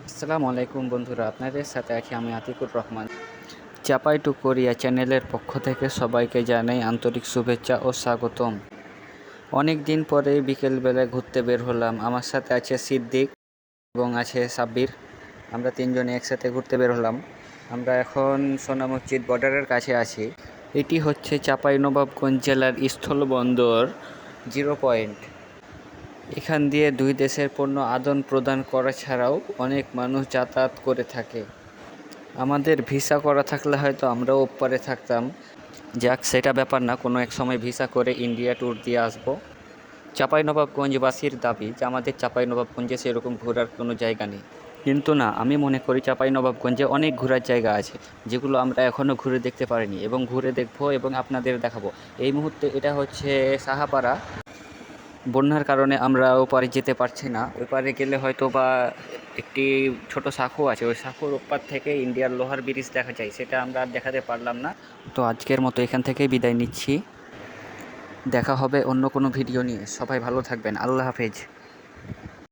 আসসালামু আলাইকুম বন্ধুরা, আপনাদের সাথে আছি আমি আতিকুর রহমান। চাপাই টু কোরিয়া চ্যানেলের পক্ষ থেকে সবাইকে জানাই আন্তরিক শুভেচ্ছা ও স্বাগতম। অনেক দিন পরে বিকেলবেলায় ঘুরতে বের হলাম। আমার সাথে আছে সিদ্দিক এবং আছে সাব্বির। আমরা তিনজনে একসাথে ঘুরতে বের হলাম। আমরা এখন সোনা মসজিদ বর্ডারের কাছে আছি। এটি হচ্ছে চাঁপাইনবাবগঞ্জ জেলার স্থলবন্দর জিরো পয়েন্ট। এখান দিয়ে দুই দেশের পণ্য আদান প্রদান করা ছাড়াও অনেক মানুষ যাতায়াত করে থাকে। আমাদের ভিসা করা থাকলে হয়তো আমরাও ওপারে থাকতাম। যাক, সেটা ব্যাপার না, কোনো এক সময় ভিসা করে ইন্ডিয়া ট্যুর দিয়ে আসবো। চাঁপাইনবাবগঞ্জবাসীর দাবি যে আমাদের চাঁপাইনবাবগঞ্জে সেরকম ঘোরার কোনো জায়গা নেই, কিন্তু না, আমি মনে করি চাঁপাইনবাবগঞ্জে অনেক ঘোরার জায়গা আছে যেগুলো আমরা এখনও ঘুরে দেখতে পারিনি এবং ঘুরে দেখবো এবং আপনাদের দেখাবো। এই মুহূর্তে এটা হচ্ছে সাহাপাড়া। বন্যার কারণে আমরা ওপারে যেতে পারছি না। ওপারে গেলে হয়তো বা একটি ছোট সাঁকো আছে, ওই সাঁকোর ওপার থেকে ইন্ডিয়ার লোহার ব্রিজ দেখা যায়, সেটা আমরা আর দেখাতে পারলাম না। তো আজকের মতো এখান থেকেই বিদায় নিচ্ছি। দেখা হবে অন্য কোনো ভিডিও নিয়ে। সবাই ভালো থাকবেন। আল্লাহ হাফেজ।